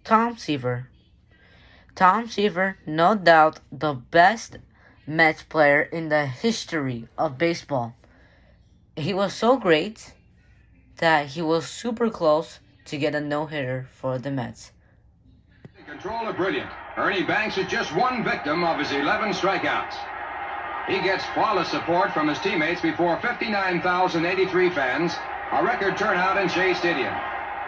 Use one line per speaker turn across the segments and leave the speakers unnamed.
Tom Seaver. Tom Seaver, no doubt the best Mets player in the history of baseball. He was so great that he was super close to get a no-hitter for the Mets.
Control are brilliant. Ernie Banks is just one victim of his 11 strikeouts. He gets flawless support from his teammates before 59,083 fans, a record turnout in Shea Stadium.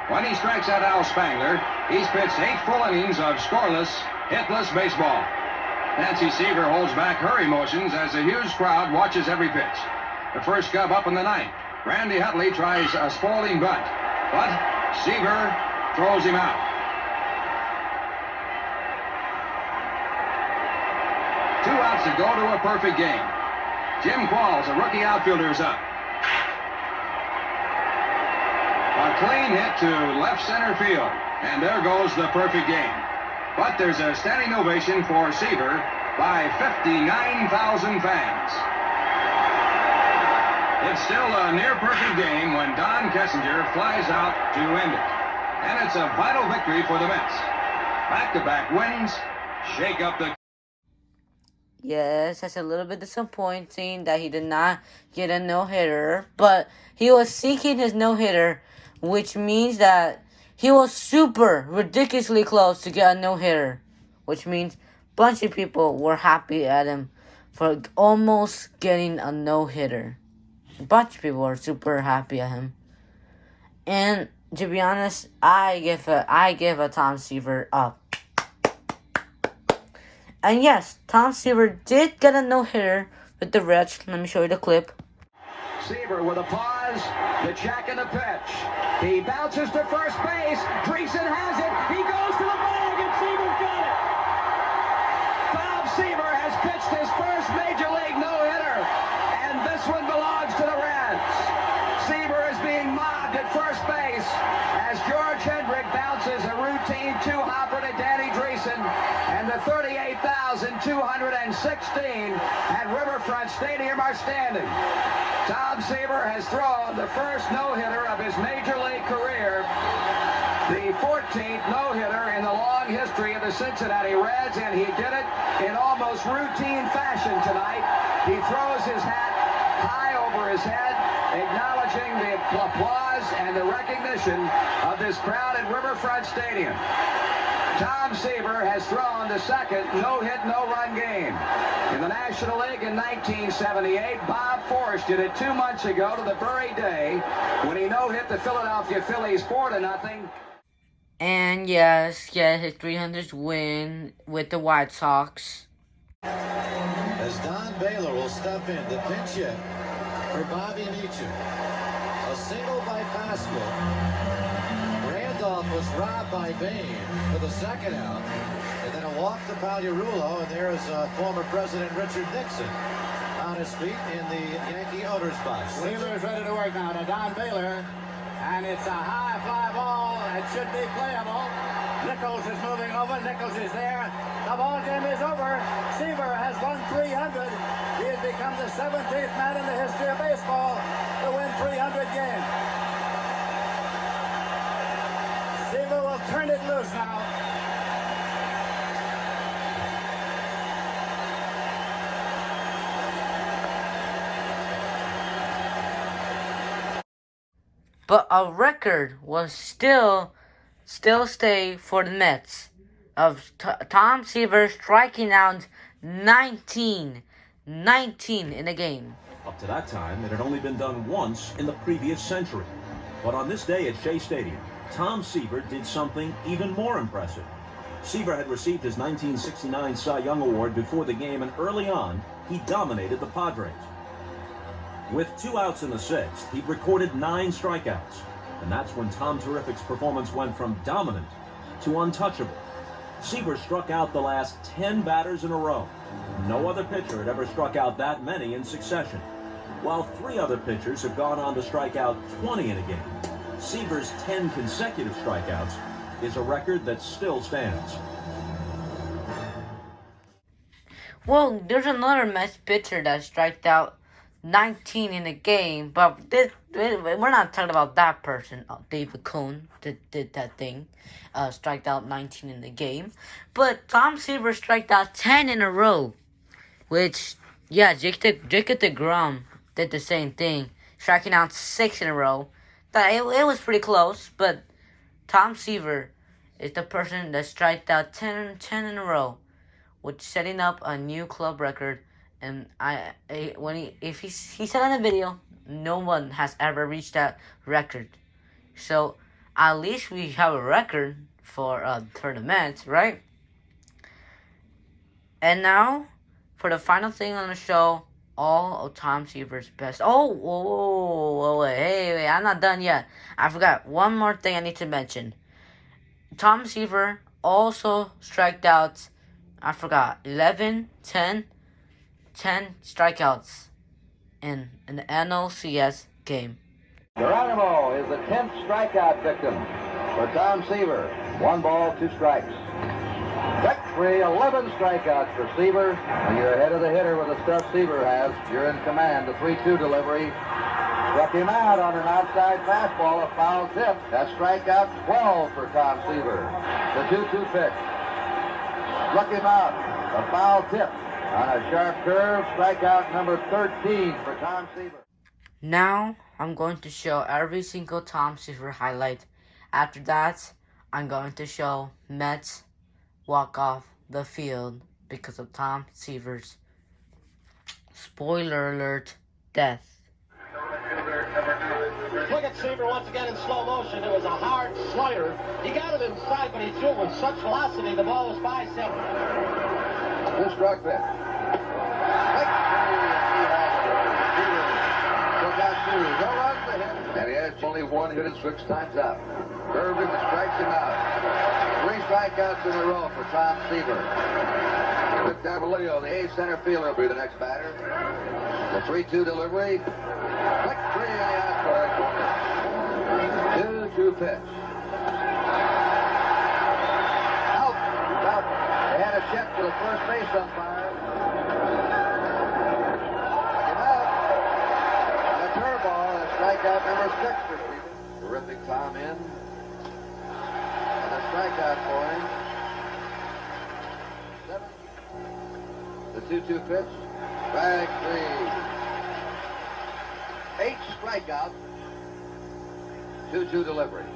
When he strikes out Al Spangler, he's pitched 8 full innings of scoreless, hitless baseball. Nancy Seaver holds back her emotions as a huge crowd watches every pitch. The first Cub up in the ninth. Randy Hutley tries a spalling bunt, but Seaver throws him out. 2 outs to go to a perfect game. Jim Qualls, a rookie outfielder, is up. A clean hit to left center field, and there goes the perfect game. But there's a standing ovation for Seaver by 59,000 fans. It's still a near-perfect game when Don Kessinger flies out to end it. And it's a vital victory for the Mets. Back-to-back wins shake up the...
Yes, that's a little bit disappointing that he did not get a no-hitter, but he was seeking his no-hitter, which means that he was super ridiculously close to get a no-hitter, which means a bunch of people were happy at him for almost getting a no-hitter. A bunch of people were super happy at him. And to be honest, I give a Tom Seaver up. And yes, Tom Seaver did get a no-hitter with the Reds. Let me show you the clip.
Seaver with a pause, the check and the pitch. He bounces to first base. Dreesen has it. He goes to the bag, and Seaver's got it. Tom Seaver has pitched his first Major League no-hitter, and this one belongs to the Reds. Seaver is being mobbed at first base as George Hendrick bounces a routine 2-hopper to Danny Dreesen, and the 38,216 at Riverfront Stadium are standing. Tom Seaver has thrown the first no-hitter of his Major League career, the 14th no-hitter in the long history of the Cincinnati Reds, and he did it in almost routine fashion tonight. He throws his hat high over his head, acknowledging the applause and the recognition of this crowd at Riverfront Stadium. Tom Seaver has thrown the second no-hit, no-run game. In the National League in 1978, Bob Forrest did it 2 months ago to the very day when he no-hit the Philadelphia Phillies 4-0.
And yes, his 300th win with the White Sox.
As Don Baylor will step in to pinch hit for Bobby Meacham. A single by Pascal. Randolph was robbed by Bain for the second out. And then a walk to Pagliarulo, and there is former President Richard Nixon on his feet in the Yankee owner's box.
Seaver is ready to work now to Don Baylor. And it's a high fly ball. It should be playable. Nichols is moving over. Nichols is there. The ball game is over. Seaver has won 300. He has become the 17th man in the history of baseball to win 300 games. Seaver will turn it loose now.
But a record was still stay for the Mets of Tom Seaver striking out 19 in a game.
Up to that time, it had only been done once in the previous century. But on this day at Shea Stadium, Tom Seaver did something even more impressive. Seaver had received his 1969 Cy Young Award before the game, and early on, he dominated the Padres. With 2 outs in the 6th, he recorded 9 strikeouts. And that's when Tom Terrific's performance went from dominant to untouchable. Seaver struck out the last 10 batters in a row. No other pitcher had ever struck out that many in succession. While 3 other pitchers have gone on to strike out 20 in a game, Seaver's 10 consecutive strikeouts is a record that still stands.
Well, there's another Mets pitcher that striked out 19 in the game, but we're not talking about that person. David Cohn did that thing, striked out 19 in the game, but Tom Seaver striked out 10 in a row, which, yeah, Jacob deGrom did the same thing, striking out 6 in a row. That it was pretty close, but Tom Seaver is the person that striked out 10 in a row, which setting up a new club record. And he said in the video, no one has ever reached that record. So at least we have a record for the Mets, right? And now for the final thing on the show, all of Tom Seaver's best. Wait, I'm not done yet. I forgot one more thing I need to mention. Tom Seaver also striked out, 10 strikeouts in an NLCS game.
Geronimo is the 10th strikeout victim for Tom Seaver. 1 ball, 2 strikes. Strike 3, 11 strikeouts for Seaver. When you're ahead of the hitter with the stuff Seaver has, you're in command. The 3-2 delivery struck him out on an outside fastball, a foul tip. That's strikeout 12 for Tom Seaver. The 2-2 pitch struck him out, a foul tip on a sharp curve. Strikeout number 13 for Tom Seaver.
Now I'm going to show every single Tom Seaver highlight. After that, I'm going to show Mets walk off the field because of Tom Seaver's, spoiler alert, death.
Look at Seaver once again in slow motion. It was a hard slider. He got it inside, but he threw it with such velocity the ball was by 7.
2 struck pitch. No runs for him. And he has only 1 hit and 6 times out. Curving and strikes him out. 3 strikeouts in a row for Tom Seaver. Rick Davalillo, the A's center fielder, will be the next batter. The 3-2 delivery. Quick 3 in the outside corner. 2-2 pitch. Out. They had a check for the first base umpire. Strikeout number 6 for Seaver. Terrific Tom in. And a strikeout for him. 7. The 2-2 pitch. Strike 3. 8 strikeouts. 2-2 delivery.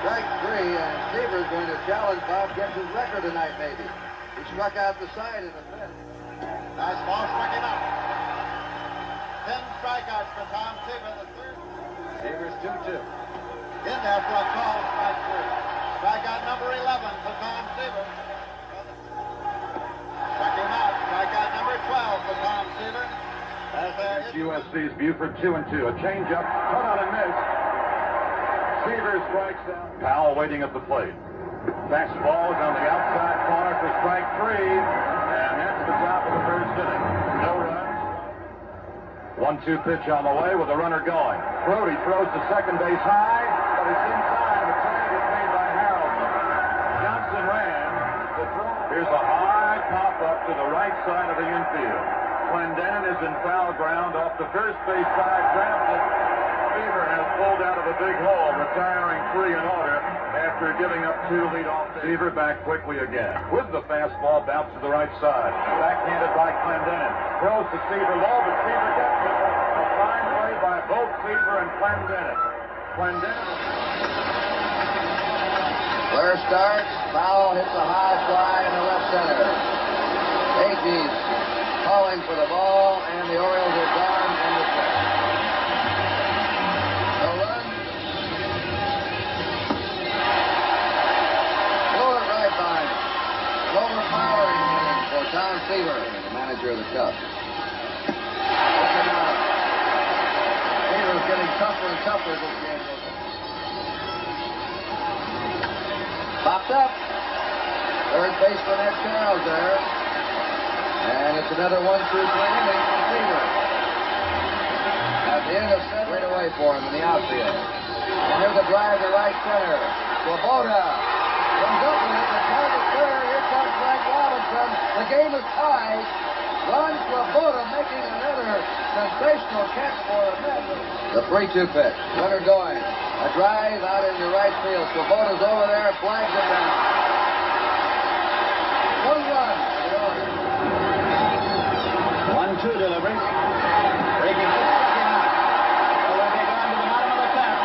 Strike 3, and Seaver's going to challenge Bob Gibson's record tonight, maybe. He struck out the side in the 5th.
Nice ball, struck him out. 10 strikeouts for Tom Seaver, the 3rd.
Seaver's 2-2.
In there for a call, strike 3. Strikeout number 11 for Tom Seaver. Struck him out. Strikeout number 12 for Tom Seaver.
It's USC's Buford 2-2. A changeup, cut on and miss. Seaver strikes out. Powell waiting at the plate. Fastball is on the outside corner for strike 3, and that's the top of the 1st inning. No runs. 1-2 pitch on the way with the runner going. Brody throws to second base high, but it's inside. The tag is made by Harrelson. Johnson ran. Here's a high pop-up to the right side of the infield. Clendenin is in foul ground off the first base side. Grabs it. Seaver has pulled out of a big hole, retiring 3 in order after giving up 2 leadoff. Seaver back quickly again. With the fastball, bounce to the right side. Backhanded by Clendenin. Throws to Seaver low, but Seaver gets it. A fine play by both Seaver and Clendenin. Blair starts. Powell hits a high fly in the left center. Agee calling for the ball, and the Orioles are gone in the 6th. No run. Lower right by him. Overpowering inning for Tom Seaver, the manager of the Cubs. Seaver's getting tougher and tougher as this game goes on. Popped up. Third baseman Ed Charles there. And it's another 1-2-3 inning for Seaver. At the end of 7, right away for him in the outfield. And here's a drive to right center. Swoboda comes up with it. The target third. Here comes Frank Robinson. The game is tied. Ron Swoboda making another sensational catch for the Mets. The 3-2 pitch. Runner going. A drive out into right field. Swoboda's over there, flags it down. 1 run.
1-2 delivery. Breaking pitch, struck him out. So when they go into the bottom of the 10th,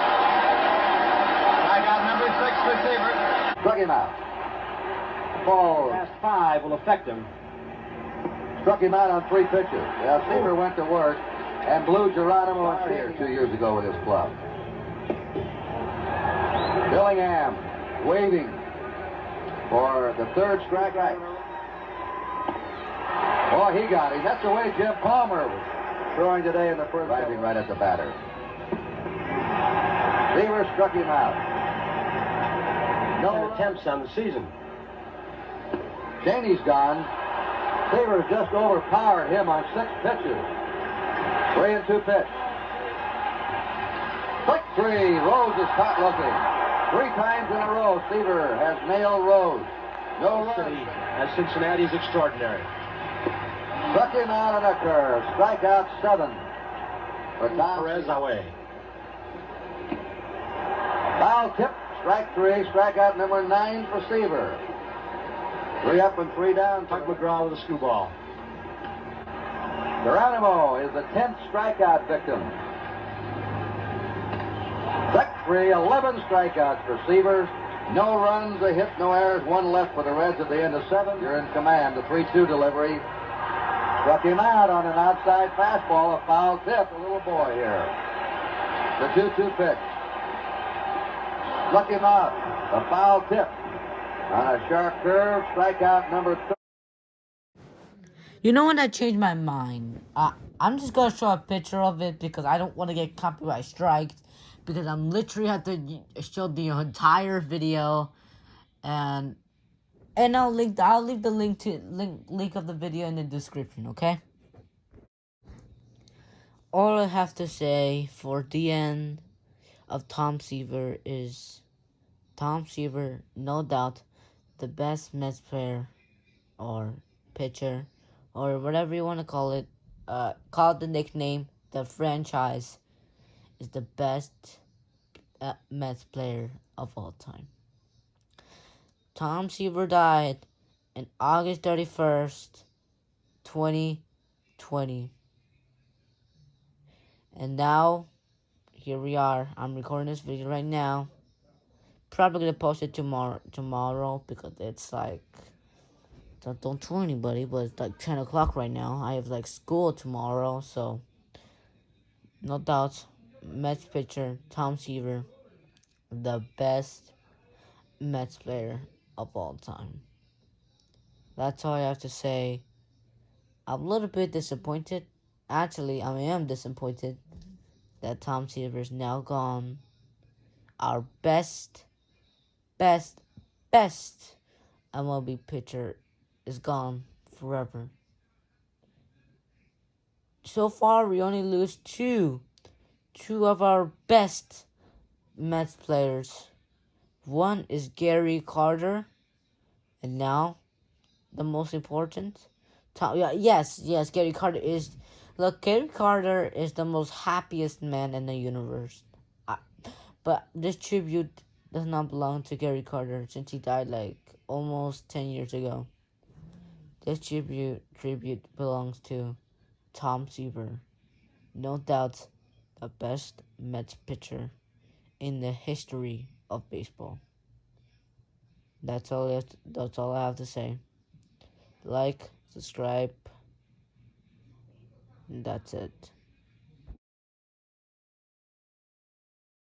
strikeout number 6 for Seaver.
Struck him out. Ball.
Last 5 will affect him.
Struck him out on 3 pitches. Yeah, Seaver went to work and blew Geronimo and here 2 years ago with his club. Dillingham waving for the 3rd strikeout. Oh, he got him. That's the way Jim Palmer was throwing today in the first. Driving right at the batter. Seaver struck him out. No
attempts on the season.
Cheney's gone. Seaver just overpowered him on 6 pitches. 3-2 pitch. Quick 3. Rose is caught looking. 3 times in a row, Seaver has nailed Rose. No run.
As Cincinnati's extraordinary.
Struck him out on a curve. Strikeout 7. For Tom
Perez away.
Foul tip. Strike 3. Strikeout number 9 for Seaver. 3 up and 3 down.
Tug McGraw with a screwball.
Geronimo is the 10th strikeout victim. Strike 3, 11 strikeouts for Seaver. No runs, a hit, no errors, 1 left for the Reds at the end of 7. You're in command. The 3-2 delivery. Struck him out on an outside fastball, a foul tip. A little boy here. The 2-2 pitch. Struck him out. A foul tip. On a sharp curve, strikeout number 3.
You know when I changed my mind? I'm just gonna show a picture of it because I don't want to get copyright strikes. Because I'm literally have to show the entire video, and I'll leave the link of the video in the description. Okay. All I have to say for the end of Tom Seaver is Tom Seaver, no doubt, the best Mets player or pitcher or whatever you want to call it. Call it the nickname. The franchise is the best Mets player of all time. Tom Seaver died on August 31st, 2020. And now, here we are. I'm recording this video right now. Probably gonna post it tomorrow because it's like, don't tell anybody, but it's like 10 o'clock right now. I have like school tomorrow, so no doubt, Mets pitcher Tom Seaver, the best Mets player of all time. That's all I have to say. I'm a little bit disappointed. Actually, I am disappointed that Tom Seaver is now gone. Our best MLB pitcher is gone forever. So far, we only lose two of our best Mets players. One is Gary Carter, and now the most important. Yes, Gary Carter is. Look, Gary Carter is the most happiest man in the universe. But this tribute does not belong to Gary Carter since he died like almost 10 years ago. This tribute belongs to Tom Seaver. No doubt the best Mets pitcher in the history of baseball. That's all I have to say. Like, subscribe, and that's it.